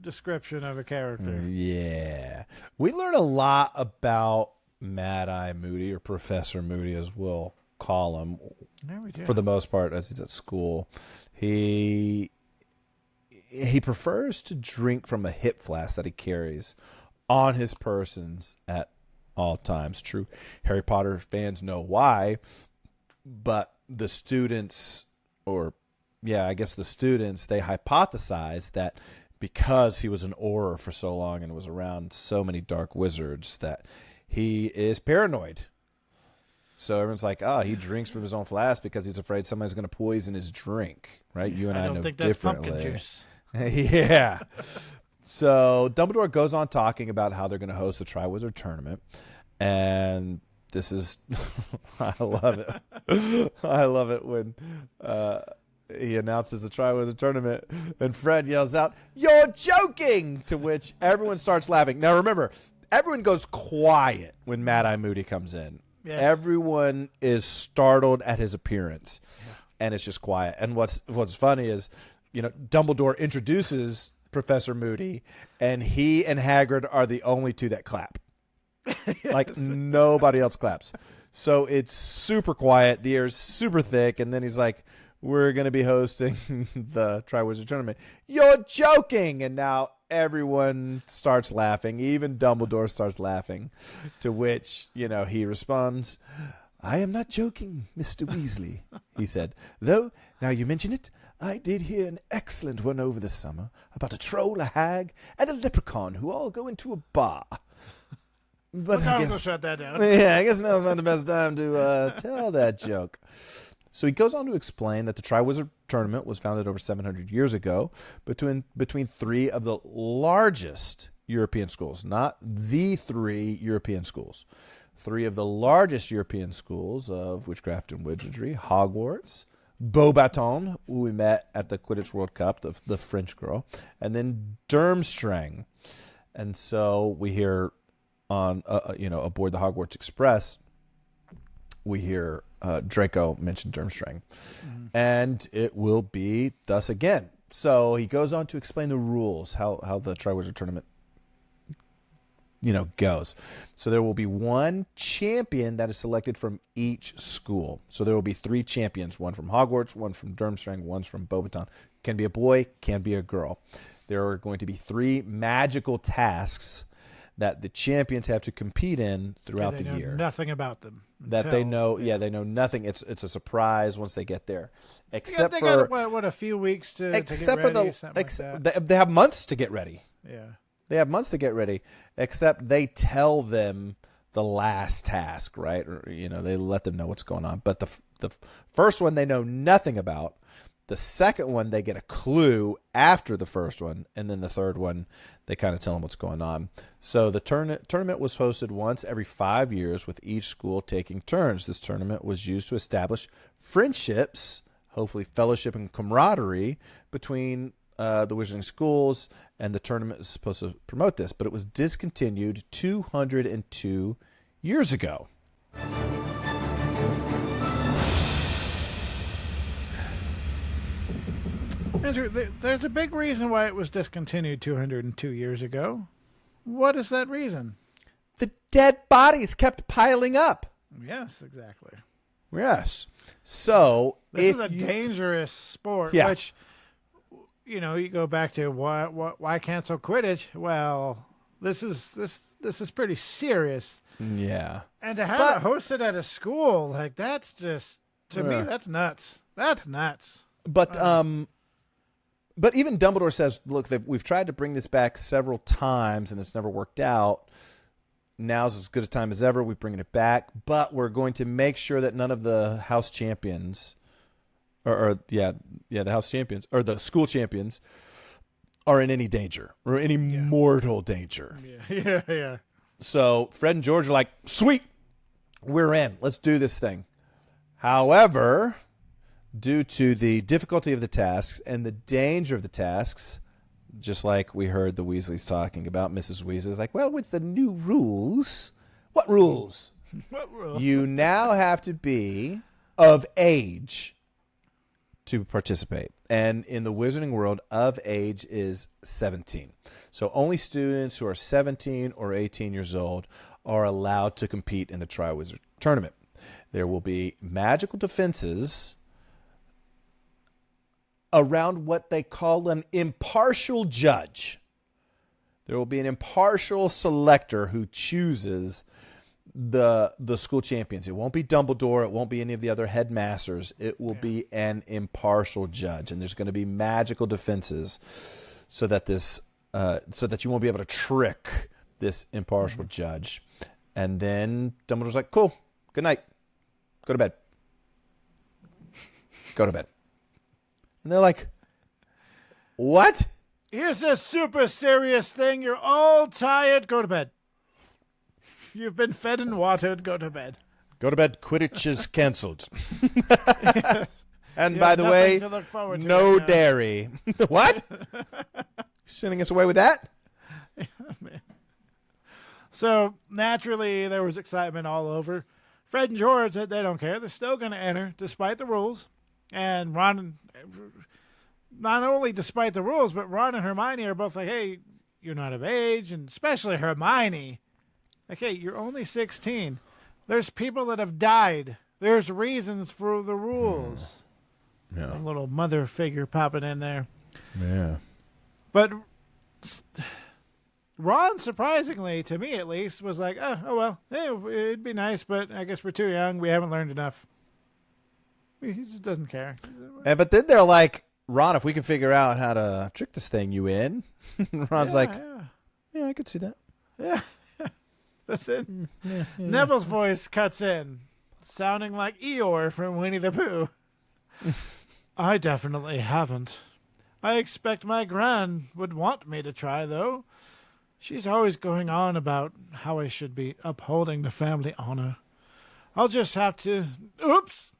description of a character. Yeah. We learn a lot about Mad Eye Moody, or Professor Moody, as we'll call him. There we do. For the most part, as he's at school, he prefers to drink from a hip flask that he carries on his persons at all times. True Harry Potter fans know why, but the students, they hypothesize that because he was an Auror for so long and was around so many dark wizards that he is paranoid. So everyone's like, he drinks from his own flask because he's afraid somebody's going to poison his drink, right? You and I know think differently. That's pumpkin juice. Yeah. So Dumbledore goes on talking about how they're going to host the Triwizard Tournament, and this is, I love it. I love it when he announces the Triwizard Tournament, and Fred yells out, "You're joking!" To which everyone starts laughing. Now remember, everyone goes quiet when Mad Eye Moody comes in. Yeah. Everyone is startled at his appearance, and it's just quiet. And what's funny is, Dumbledore introduces Professor Moody, and he and Hagrid are the only two that clap. Yes. Like nobody else claps. So it's super quiet. The air's super thick, and then he's like, "We're going to be hosting the Triwizard Tournament." "You're joking!" And now everyone starts laughing. Even Dumbledore starts laughing. To which, he responds, "I am not joking, Mr. Weasley," he said. "Though, now you mention it, I did hear an excellent one over the summer about a troll, a hag, and a leprechaun who all go into a bar." But I guess, shut that down. Yeah, I guess now's not the best time to tell that joke. So he goes on to explain that the Triwizard Tournament was founded over 700 years ago between three of the largest European schools, not the three European schools. Three of the largest European schools of witchcraft and wizardry: Hogwarts, Beauxbatons, who we met at the Quidditch World Cup, the French girl, and then Durmstrang. And so we hear on, aboard the Hogwarts Express, we hear Draco mention Durmstrang. Mm-hmm. And it will be thus again. So he goes on to explain the rules, how the Triwizard Tournament, goes. So there will be one champion that is selected from each school. So there will be three champions, one from Hogwarts, one from Durmstrang, one from Beauxbatons. Can be a boy, can be a girl. There are going to be three magical tasks that the champions have to compete in throughout the year. Nothing about them. They know nothing. It's a surprise once they get there. Except they for got a few weeks to get ready. They have months to get ready. Yeah, they have months to get ready. Except they tell them the last task, right? Or they let them know what's going on. But the first one they know nothing about. The second one, they get a clue after the first one. And then the third one, they kind of tell them what's going on. So the tournament was hosted once every 5 years, with each school taking turns. This tournament was used to establish friendships, hopefully fellowship and camaraderie, between the wizarding schools. And the tournament is supposed to promote this. But it was discontinued 202 years ago. Andrew, there's a big reason why it was discontinued 202 years ago. What is that reason? The dead bodies kept piling up. Yes, exactly. Yes. So this is a dangerous sport, which, you go back to why cancel Quidditch? Well, this is pretty serious. Yeah. And to have it hosted at a school, like, that's just, to me, that's nuts. That's nuts. But even Dumbledore says, look, we've tried to bring this back several times and it's never worked out. Now's as good a time as ever. We're bringing it back, but we're going to make sure that none of the house champions, the house champions or the school champions, are in any danger or any mortal danger. Yeah. So Fred and George are like, sweet, we're in. Let's do this thing. However, due to the difficulty of the tasks and the danger of the tasks, just like we heard the Weasleys talking about, Mrs. Weasley's like, well, with the new rules, what rules? What rules? You now have to be of age to participate. And in the wizarding world, of age is 17. So only students who are 17 or 18 years old are allowed to compete in the Triwizard Tournament. there will be magical defenses around what they call an impartial judge. There will be an impartial selector who chooses the school champions. It won't be Dumbledore. It won't be any of the other headmasters. It will be an impartial judge, and there's going to be magical defenses so that you won't be able to trick this impartial judge. And then Dumbledore's like, "Cool, good night. Go to bed. Go to bed." And they're like, "What? Here's a super serious thing. You're all tired. Go to bed. You've been fed and watered. Go to bed. Go to bed. Quidditch is canceled." And by the way, no dairy. What? Sending us away with that? So naturally, there was excitement all over. Fred and George said they don't care. They're still going to enter despite the rules. And Ron, not only despite the rules, but Ron and Hermione are both like, "Hey, you're not of age," and especially Hermione. Like, "Hey, you're only 16. There's people that have died. There's reasons for the rules." Yeah. A little mother figure popping in there. Yeah. But Ron, surprisingly, to me at least, was like, oh well, hey, it'd be nice, but I guess we're too young. We haven't learned enough. He just doesn't care. But then they're like, "Ron, if we can figure out how to trick this thing, you in?" Ron's yeah, I could see that. Yeah. But then Neville's voice cuts in, sounding like Eeyore from Winnie the Pooh. "I definitely haven't. I expect my Gran would want me to try, though. She's always going on about how I should be upholding the family honor. I'll just have to... Oops!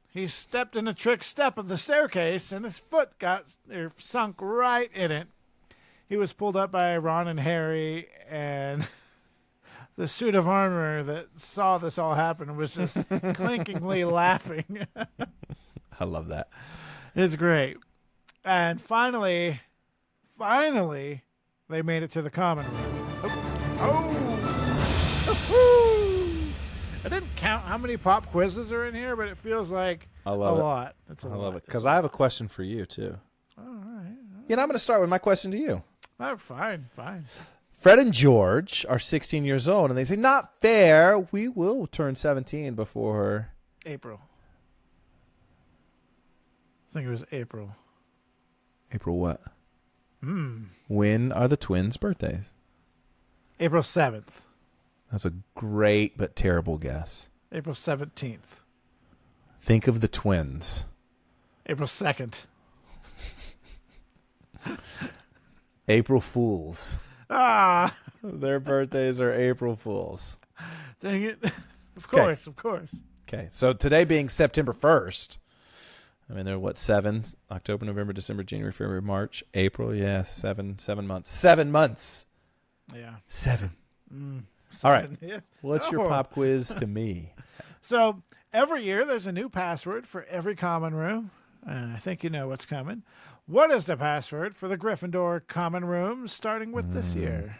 He stepped in a trick step of the staircase, and his foot got sunk right in it. He was pulled up by Ron and Harry, and the suit of armor that saw this all happen was just clinkingly laughing." I love that. It's great. And finally, they made it to the common room. I didn't count how many pop quizzes are in here, but it feels like a lot. It's a lot. I love it. Because I have a question for you, too. All right. I'm going to start with my question to you. Oh, fine. Fred and George are 16 years old, and they say, "Not fair. We will turn 17 before April. I think it was April. April what? When are the twins' birthdays? April 7th. That's a great but terrible guess. April 17th. Think of the twins. April 2nd. April Fools. Ah! Their birthdays are April Fools. Dang it. Of course. Okay, so today being September 1st, I mean, they're what, 7? October, November, December, January, February, March, April. Yeah, 7 months. 7 months. Yeah. 7. 7. All right. Yes. What's your pop quiz to me? So every year there's a new password for every common room. And I think you know what's coming. What is the password for the Gryffindor common room starting with this year?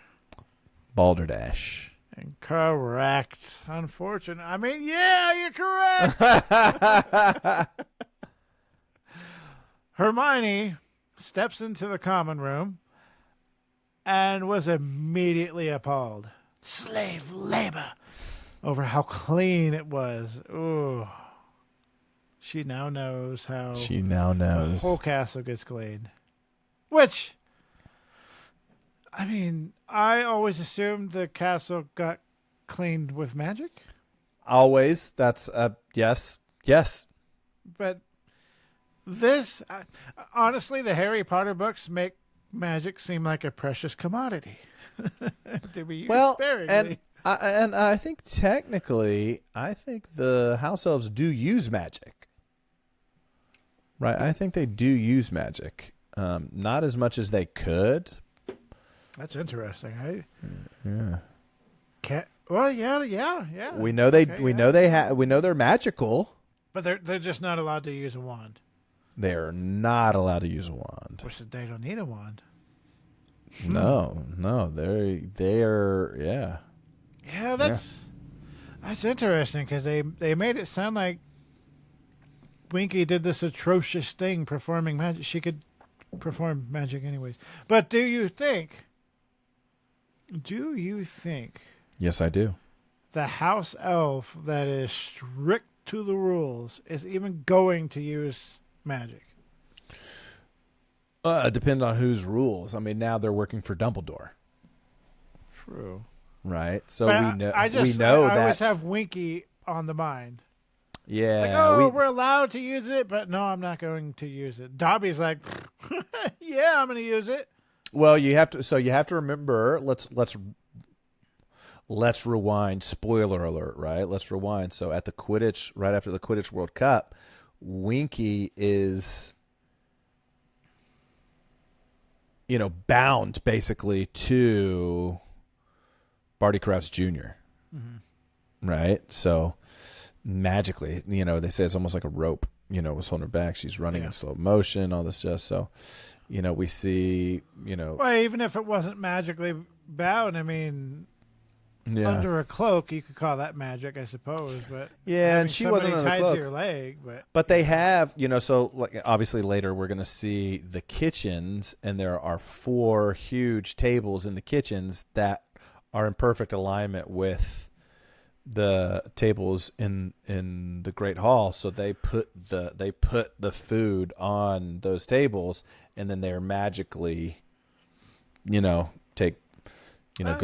Balderdash. Incorrect. Unfortunate. I mean, yeah, you're correct. Hermione steps into the common room and was immediately appalled. Slave labor. Over how clean it was. Ooh. She now knows how the whole castle gets cleaned. Which, I mean, I always assumed the castle got cleaned with magic. Always. That's yes. Yes. But this, honestly, the Harry Potter books make magic seem like a precious commodity. To be used sparingly. And I think technically, the house elves do use magic. Right, I think they do use magic. Not as much as they could. That's interesting. Yeah. Well, yeah. We know we know they're magical. But they're just not allowed to use a wand. They're not allowed to use a wand. Which they don't need a wand. No, they're yeah. Yeah, that's. That's interesting because they made it sound like Winky did this atrocious thing performing magic. She could perform magic anyways. But do you think Yes, I do. the house elf that is strict to the rules is even going to use magic? Depends on whose rules. I mean, now they're working for Dumbledore, True. right? So But we know I that. always have Winky on the mind. Yeah. Like, oh, we're allowed to use it, but no, I'm not going to use it. Dobby's like, yeah, I'm going to use it. Well, you have to. So you have to remember. Let's rewind. Spoiler alert, right? Let's rewind. So at the Quidditch, right after the Quidditch World Cup, Winky is, bound basically to Barty Crouch Jr. Mm-hmm. Right? So magically, they say it's almost like a rope, was holding her back. She's running in slow motion, all this stuff. So, we see, Well, even if it wasn't magically bound, I mean, under a cloak, you could call that magic, I suppose. But and she wasn't under the tied cloak. to your leg. But they have, so like obviously later we're going to see the kitchens, and there are 4 huge tables in the kitchens that are in perfect alignment with the tables in the Great Hall. So they put the food on those tables, and then they're magically, go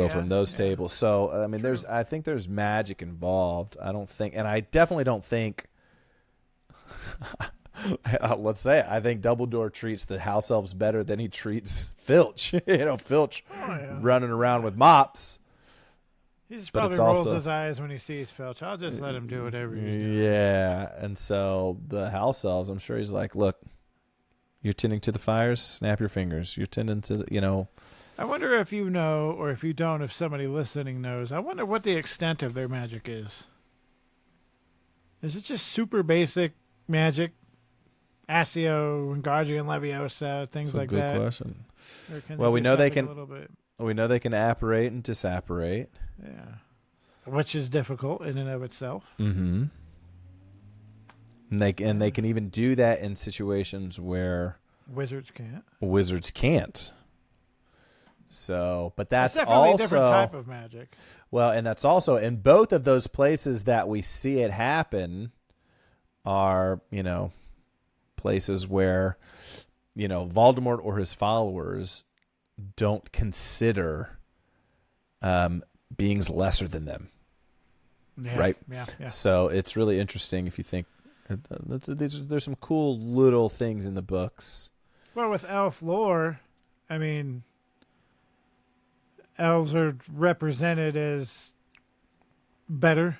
from those tables. So I mean, I think there's magic involved. I definitely don't think. Let's say it, I think Dumbledore treats the house elves better than he treats Filch. Filch running around with mops. He just probably rolls his eyes when he sees Filch. I'll just let him do whatever he's doing. Yeah, and so the house elves, I'm sure he's like, look, you're tending to the fires, snap your fingers. You're tending to I wonder if you know, or if you don't, if somebody listening knows. I wonder what the extent of their magic is. Is it just super basic magic? Accio, Wingardium Leviosa, things like that? That's a good question. Well, we know they can. We know they can apparate and disapparate. Yeah. Which is difficult in and of itself. Mm-hmm. And they can even do that in situations where wizards can't. So, but that's definitely also a different type of magic. Well, and that's also in both of those places that we see it happen are, places where, Voldemort or his followers don't consider beings lesser than them. Yeah, right? Yeah. So it's really interesting if you think there's some cool little things in the books. Well, with elf lore, I mean, elves are represented as better,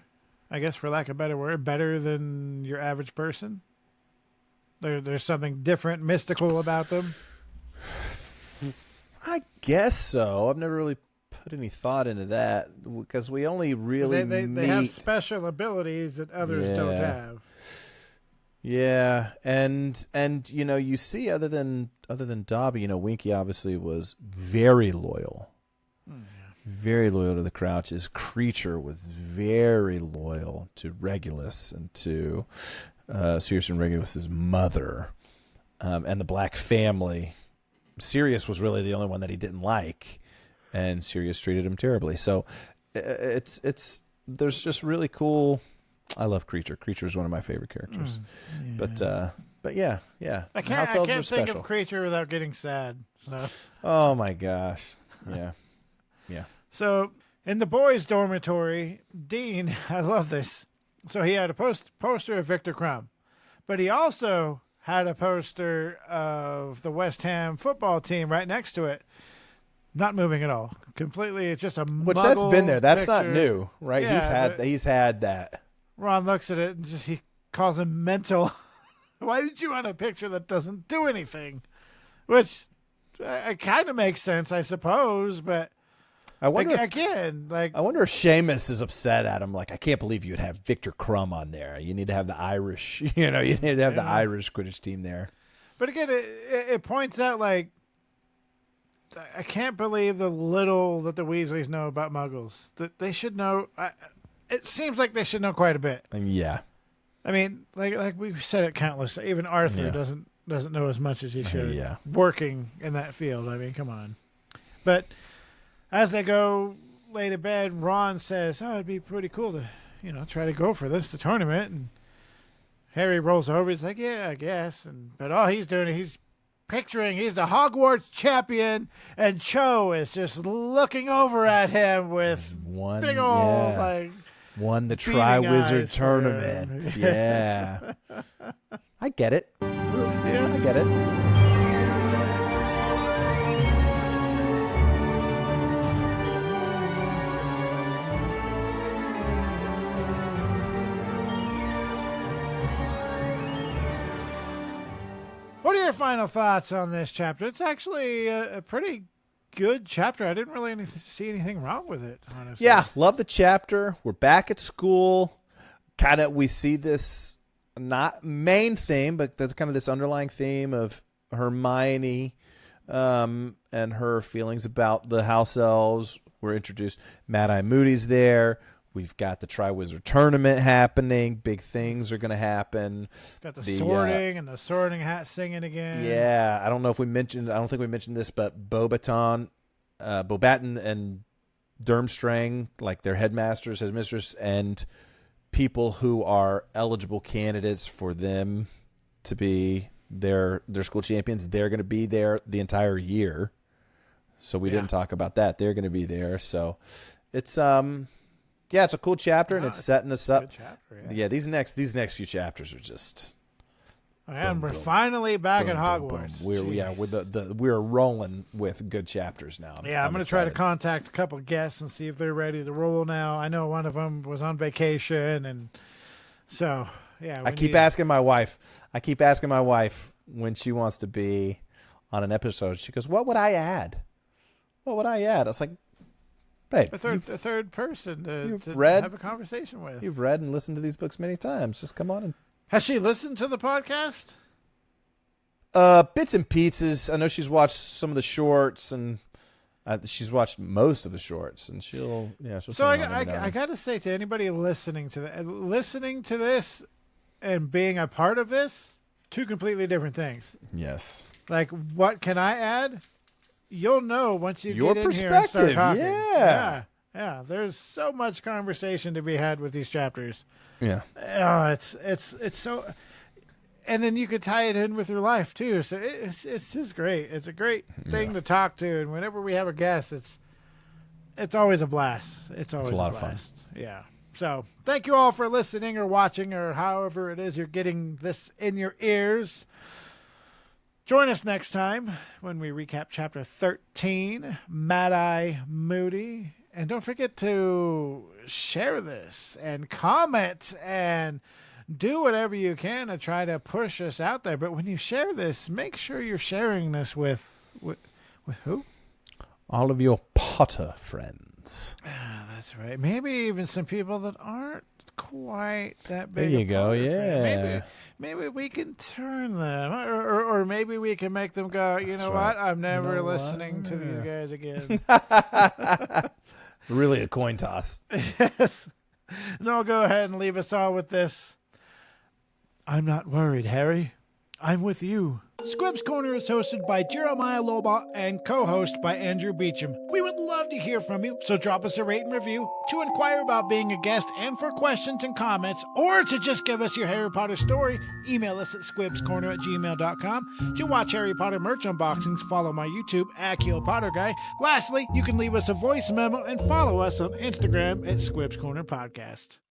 I guess, for lack of a better word, better than your average person. There's something different, mystical about them. I guess so. I've never really put any thought into that because we only really they have special abilities that others don't have. Yeah, and you see other than Dobby, Winky obviously was very loyal. Very loyal to the Crouches. Creature was very loyal to Regulus and to Sirius and Regulus's mother, and the Black family. Sirius was really the only one that he didn't like, and Sirius treated him terribly. So there's just really cool. I love Creature. Creature is one of my favorite characters. But yeah. I can't think of Creature without getting sad. So. Oh my gosh. Yeah. So in the boys' dormitory, Dean, I love this. So he had a poster of Victor Crumb, but he also had a poster of the West Ham football team right next to it. Not moving at all. Completely, it's just a which that's been there. That's picture. Not new, right? Yeah, he's had that. Ron looks at it and he calls him mental. Why did you want a picture that doesn't do anything? Which it kind of makes sense, I suppose, but I wonder I wonder if Seamus is upset at him. Like, I can't believe you'd have Victor Crumb on there. You need to have the Irish. You need to have the Irish Quidditch team there. But again, it points out like I can't believe the little that the Weasleys know about Muggles. That they should know. it seems like they should know quite a bit. Yeah. I mean, like we've said it countless. Even Arthur doesn't know as much as he should. Yeah. Working in that field. I mean, come on. But as they go lay to bed, Ron says, "Oh, it'd be pretty cool to, try to go for the tournament." And Harry rolls over. He's like, "Yeah, I guess." But all he's doing, he's picturing he's the Hogwarts champion, and Cho is just looking over at him with big old won the Triwizard Tournament. Yeah. I get it. Yeah. I get it. What are your final thoughts on this chapter? It's actually a pretty good chapter. I didn't really see anything wrong with it, honestly. Yeah, love the chapter. We're back at school. We see this not main theme, but there's kind of this underlying theme of Hermione and her feelings about the house elves. We're introduced. Mad Eye Moody's there. We've got the Triwizard Tournament happening. Big things are going to happen. Got the sorting and the sorting hat singing again. Yeah, I don't think we mentioned this, but Beauxbaton and Durmstrang, like their headmasters, headmistress, and people who are eligible candidates for them to be their school champions, they're going to be there the entire year. So we didn't talk about that. They're going to be there. So it's it's a cool chapter, and it's setting us up. Chapter, these next few chapters are just. And we're finally back at Hogwarts. We're rolling with good chapters now. I'm going to try to contact a couple of guests and see if they're ready to roll now. I know one of them was on vacation, and so I keep asking my wife when she wants to be on an episode. She goes, "What would I add? What would I add?" I was like, "Babe, a third person to have a conversation with. You've read and listened to these books many times. Just come on and." Has she listened to the podcast? Bits and pieces. I know she's watched some of the shorts, and she's watched most of the shorts, and she'll. So I got to say to anybody listening to this and being a part of this, two completely different things. Yes. Like, what can I add? You'll know once you get in here and start talking. Yeah. There's so much conversation to be had with these chapters. Yeah. Oh, it's so, and then you could tie it in with your life too. So it's just great. It's a great thing to talk to, and whenever we have a guest, it's always a blast. It's always a lot of fun. Yeah. So thank you all for listening or watching or however it is you're getting this in your ears. Join us next time when we recap Chapter 13, Mad Eye Moody. And don't forget to share this and comment and do whatever you can to try to push us out there. But when you share this, make sure you're sharing this with who? All of your Potter friends. That's right. Maybe even some people that aren't quite that big. There you go. Yeah. Maybe we can turn them, or maybe we can make them go. What? I'm never listening to these guys again. Really a coin toss. Yes. No, go ahead and leave us all with this. I'm not worried, Harry. I'm with you. Squib's Corner is hosted by Jeremiah Lobot and co-host by Andrew Beecham. We would love to hear from you, so drop us a rate and review, to inquire about being a guest and for questions and comments, or to just give us your Harry Potter story. Email us at squibscorner@gmail.com. To watch Harry Potter merch unboxings, follow my YouTube, @KillPotterGuy. Lastly, you can leave us a voice memo and follow us on Instagram at Squibs Corner Podcast.